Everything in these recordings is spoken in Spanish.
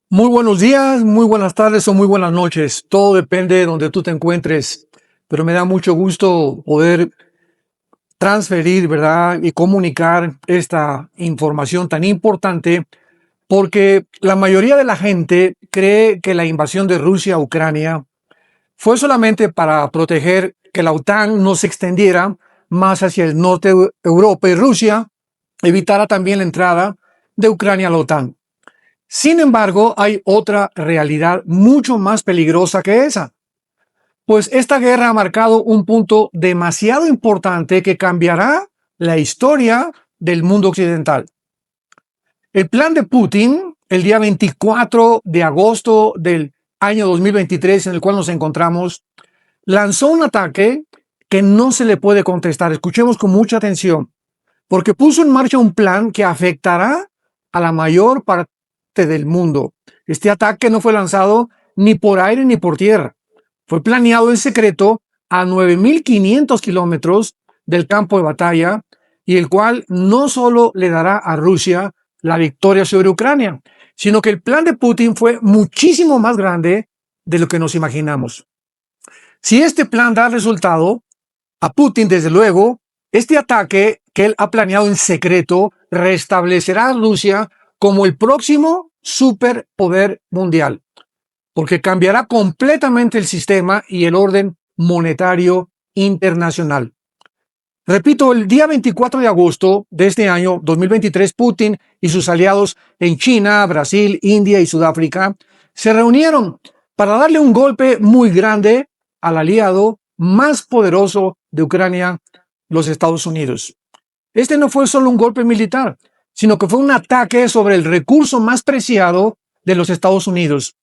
Muy buenos días, muy buenas tardes o muy buenas noches. Todo depende de donde tú te encuentres, pero me da mucho gusto poder transferir, ¿verdad? Y comunicar esta información tan importante porque la mayoría de la gente cree que la invasión de Rusia a Ucrania fue solamente para proteger que la OTAN no se extendiera más hacia el norte de Europa y Rusia evitara también la entrada de Ucrania a la OTAN. Sin embargo, hay otra realidad mucho más peligrosa que esa, pues esta guerra ha marcado un punto demasiado importante que cambiará la historia del mundo occidental. El plan de Putin, el día 24 de agosto del año 2023, en el cual nos encontramos, lanzó un ataque que no se le puede contestar. Escuchemos con mucha atención, porque puso en marcha un plan que afectará a la mayor parte del mundo. Este ataque no fue lanzado ni por aire ni por tierra. Fue planeado en secreto a 9.500 kilómetros del campo de batalla y el cual no solo le dará a Rusia la victoria sobre Ucrania, sino que el plan de Putin fue muchísimo más grande de lo que nos imaginamos. Si este plan da resultado, a Putin, desde luego, este ataque que él ha planeado en secreto restablecerá a Rusia como el próximo superpoder mundial, porque cambiará completamente el sistema y el orden monetario internacional. Repito, el día 24 de agosto de este año 2023, Putin y sus aliados en China, Brasil, India y Sudáfrica se reunieron para darle un golpe muy grande al aliado más poderoso de Ucrania, los Estados Unidos. Este no fue solo un golpe militar, sino que fue un ataque sobre el recurso más preciado de los Estados Unidos.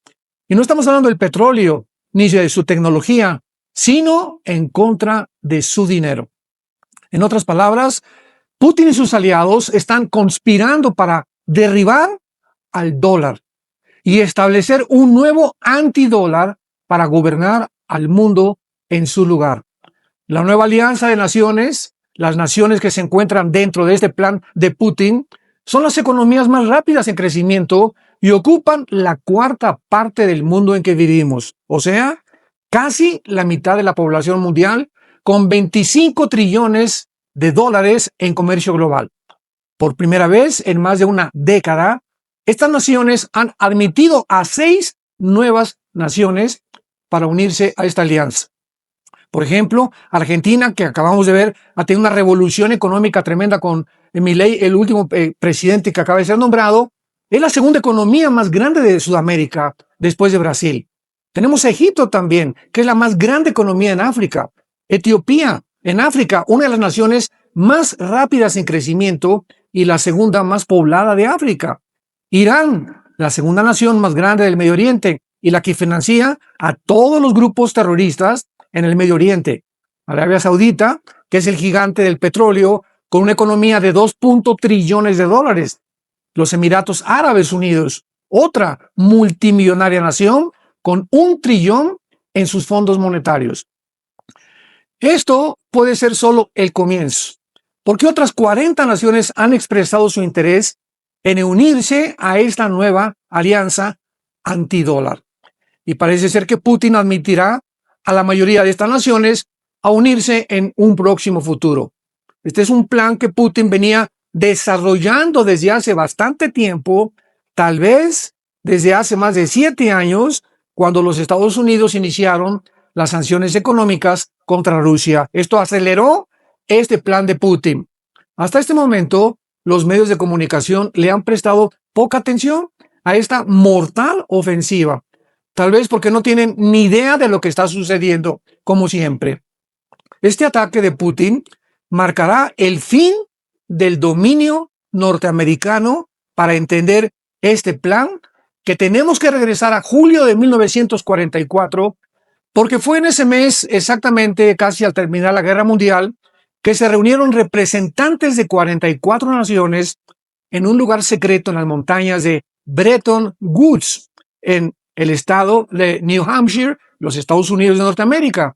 Y no estamos hablando del petróleo ni de su tecnología, sino en contra de su dinero. En otras palabras, Putin y sus aliados están conspirando para derribar al dólar y establecer un nuevo antidólar para gobernar al mundo en su lugar. La nueva alianza de naciones, las naciones que se encuentran dentro de este plan de Putin, son las economías más rápidas en crecimiento y ocupan la cuarta parte del mundo en que vivimos, o sea, casi la mitad de la población mundial, con 25 trillones de dólares en comercio global. Por primera vez en más de una década, estas naciones han admitido a 6 nuevas naciones para unirse a esta alianza. Por ejemplo, Argentina, que acabamos de ver, ha tenido una revolución económica tremenda con Milei, el último presidente que acaba de ser nombrado. Es la segunda economía más grande de Sudamérica después de Brasil. Tenemos a Egipto también, que es la más grande economía en África. Etiopía, en África, una de las naciones más rápidas en crecimiento y la segunda más poblada de África. Irán, la segunda nación más grande del Medio Oriente y la que financia a todos los grupos terroristas en el Medio Oriente. Arabia Saudita, que es el gigante del petróleo, con una economía de 2 trillones de dólares. Los Emiratos Árabes Unidos, otra multimillonaria nación con 1 trillón en sus fondos monetarios. Esto puede ser solo el comienzo, porque otras 40 naciones han expresado su interés en unirse a esta nueva alianza antidólar. Y parece ser que Putin admitirá a la mayoría de estas naciones a unirse en un próximo futuro. Este es un plan que Putin venía desarrollando desde hace bastante tiempo, tal vez desde hace más de 7 años, cuando los Estados Unidos iniciaron las sanciones económicas contra Rusia. Esto aceleró este plan de Putin. Hasta este momento, los medios de comunicación le han prestado poca atención a esta mortal ofensiva. Tal vez porque no tienen ni idea de lo que está sucediendo, como siempre. Este ataque de Putin marcará el fin del dominio norteamericano para entender este plan, que tenemos que regresar a julio de 1944, porque fue en ese mes, exactamente casi al terminar la Guerra Mundial, que se reunieron representantes de 44 naciones en un lugar secreto en las montañas de Bretton Woods, en el estado de New Hampshire, los Estados Unidos de Norteamérica.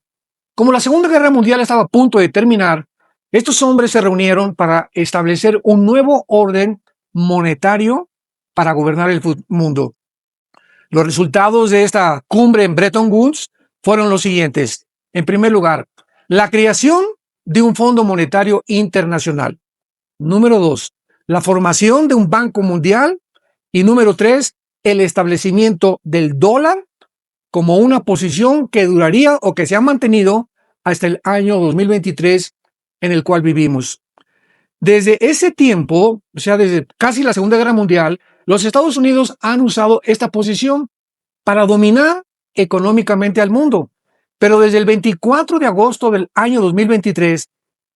Como la Segunda Guerra Mundial estaba a punto de terminar, estos hombres se reunieron para establecer un nuevo orden monetario para gobernar el mundo. Los resultados de esta cumbre en Bretton Woods fueron los siguientes. En primer lugar, la creación de un Fondo Monetario Internacional. Número 2, la formación de un Banco Mundial. Y número 3, el establecimiento del dólar como una posición que duraría o que se ha mantenido hasta el año 2023 en el cual vivimos. Desde ese tiempo, o sea, desde casi la Segunda Guerra Mundial, los Estados Unidos han usado esta posición para dominar económicamente al mundo. Pero desde el 24 de agosto del año 2023,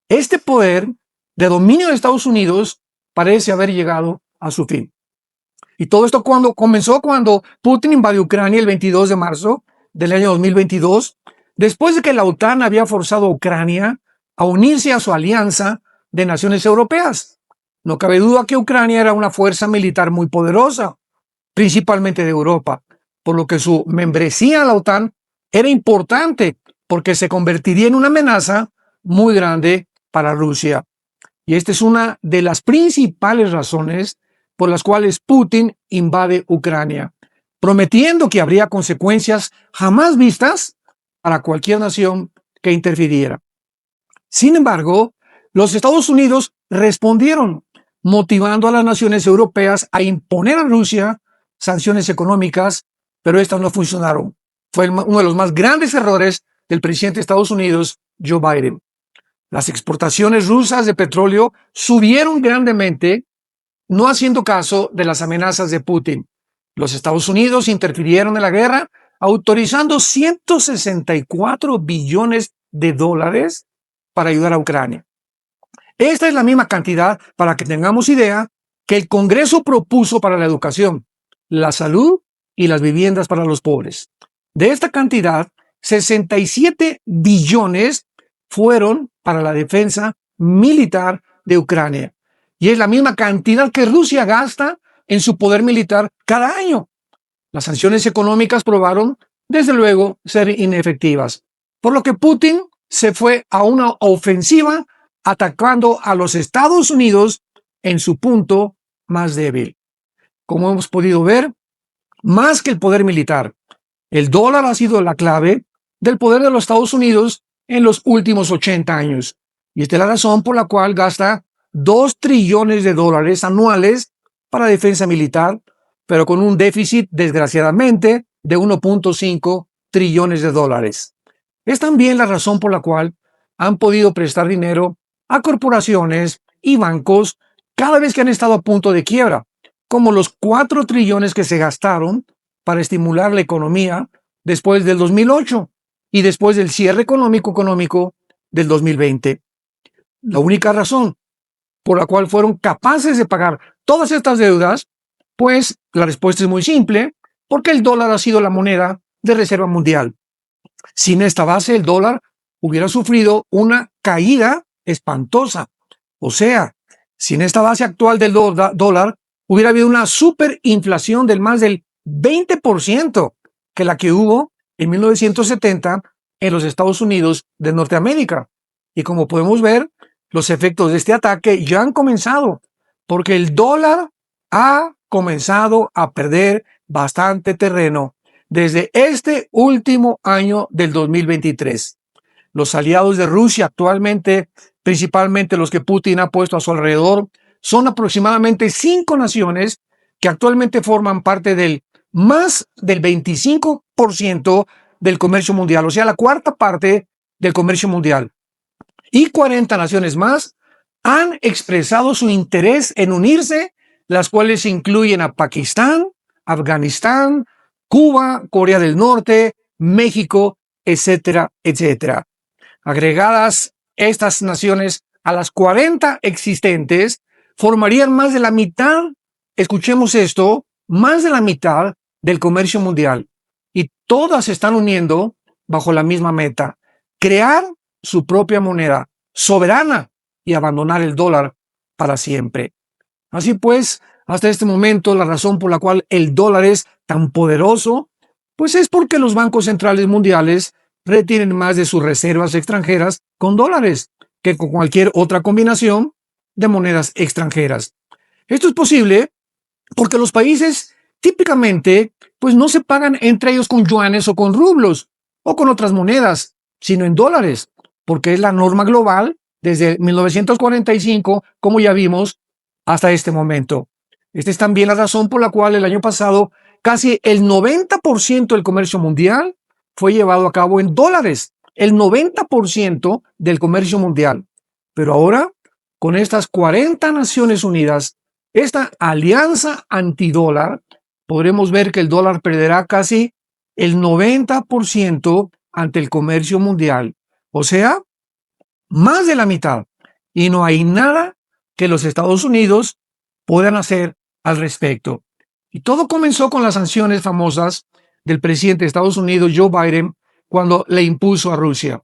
este poder de dominio de Estados Unidos parece haber llegado a su fin. Y todo esto comenzó cuando Putin invadió Ucrania el 22 de marzo del año 2022, después de que la OTAN había forzado a Ucrania a unirse a su alianza de naciones europeas. No cabe duda que Ucrania era una fuerza militar muy poderosa, principalmente de Europa, por lo que su membresía a la OTAN era importante porque se convertiría en una amenaza muy grande para Rusia. Y esta es una de las principales razones por las cuales Putin invade Ucrania, prometiendo que habría consecuencias jamás vistas para cualquier nación que interfiriera. Sin embargo, los Estados Unidos respondieron, motivando a las naciones europeas a imponer a Rusia sanciones económicas, pero estas no funcionaron. Fue uno de los más grandes errores del presidente de Estados Unidos, Joe Biden. Las exportaciones rusas de petróleo subieron grandemente, no haciendo caso de las amenazas de Putin. Los Estados Unidos interfirieron en la guerra, autorizando 164 billones de dólares para ayudar a Ucrania. Esta es la misma cantidad, para que tengamos idea, que el Congreso propuso para la educación, la salud y las viviendas para los pobres. De esta cantidad, 67 billones fueron para la defensa militar de Ucrania. Y es la misma cantidad que Rusia gasta en su poder militar cada año. Las sanciones económicas probaron, desde luego, ser inefectivas, por lo que Putin se fue a una ofensiva atacando a los Estados Unidos en su punto más débil. Como hemos podido ver, más que el poder militar, el dólar ha sido la clave del poder de los Estados Unidos en los últimos 80 años. Y esta es la razón por la cual gasta 2 trillones de dólares anuales para defensa militar, pero con un déficit, desgraciadamente, de 1.5 trillones de dólares. Es también la razón por la cual han podido prestar dinero a corporaciones y bancos cada vez que han estado a punto de quiebra, como los 4 trillones que se gastaron para estimular la economía después del 2008 y después del cierre económico del 2020. La única razón por la cual fueron capaces de pagar todas estas deudas, pues la respuesta es muy simple, porque el dólar ha sido la moneda de reserva mundial. Sin esta base, el dólar hubiera sufrido una caída espantosa. O sea, sin esta base actual del dólar, hubiera habido una superinflación del más del 20% que la que hubo en 1970 en los Estados Unidos de Norteamérica. Y como podemos ver, los efectos de este ataque ya han comenzado, porque el dólar ha comenzado a perder bastante terreno desde este último año del 2023. Los aliados de Rusia actualmente, principalmente los que Putin ha puesto a su alrededor, son aproximadamente 5 naciones que actualmente forman parte del más del 25% del comercio mundial, o sea, la cuarta parte del comercio mundial. Y 40 naciones más han expresado su interés en unirse, las cuales incluyen a Pakistán, Afganistán, Cuba, Corea del Norte, México, etcétera, etcétera. Agregadas estas naciones a las 40 existentes, formarían más de la mitad, escuchemos esto, más de la mitad del comercio mundial. Y todas se están uniendo bajo la misma meta: crear su propia moneda soberana y abandonar el dólar para siempre. Así pues, hasta este momento, la razón por la cual el dólar es tan poderoso, pues es porque los bancos centrales mundiales retienen más de sus reservas extranjeras con dólares que con cualquier otra combinación de monedas extranjeras. Esto es posible porque los países típicamente, pues no se pagan entre ellos con yuanes o con rublos o con otras monedas, sino en dólares, porque es la norma global desde 1945, como ya vimos, hasta este momento. Esta es también la razón por la cual el año pasado casi el 90% del comercio mundial fue llevado a cabo en dólares. El 90% del comercio mundial. Pero ahora, con estas 40 Naciones Unidas, esta alianza antidólar, podremos ver que el dólar perderá casi el 90% ante el comercio mundial. O sea, más de la mitad. Y no hay nada que los Estados Unidos puedan hacer al respecto. Y todo comenzó con las sanciones famosas del presidente de Estados Unidos, Joe Biden, cuando le impuso a Rusia,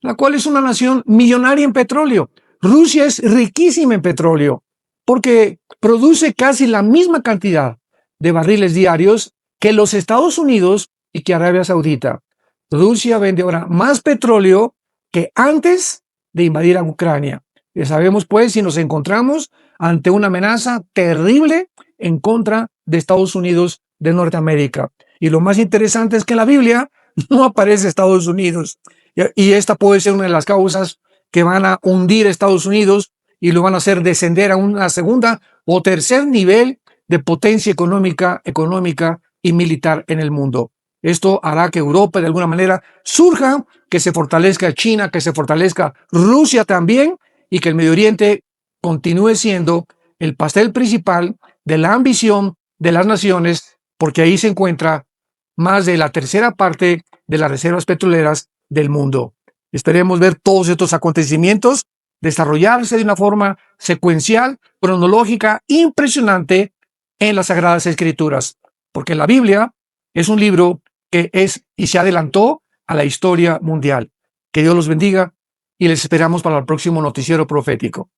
la cual es una nación millonaria en petróleo. Rusia es riquísima en petróleo porque produce casi la misma cantidad de barriles diarios que los Estados Unidos y que Arabia Saudita. Rusia vende ahora más petróleo que antes de invadir a Ucrania. Ya sabemos pues si nos encontramos ante una amenaza terrible en contra de Estados Unidos de Norteamérica. Y lo más interesante es que en la Biblia no aparece Estados Unidos. Y esta puede ser una de las causas que van a hundir a Estados Unidos y lo van a hacer descender a una segunda o tercer nivel de potencia económica y militar en el mundo. Esto hará que Europa de alguna manera surja, que se fortalezca China, que se fortalezca Rusia también y que el Medio Oriente continúe siendo el pastel principal de la ambición de las naciones, porque ahí se encuentra más de la tercera parte de las reservas petroleras del mundo. Esperemos ver todos estos acontecimientos desarrollarse de una forma secuencial, cronológica, impresionante en las Sagradas Escrituras, porque la Biblia es un libro que es y se adelantó a la historia mundial. Que Dios los bendiga y les esperamos para el próximo noticiero profético.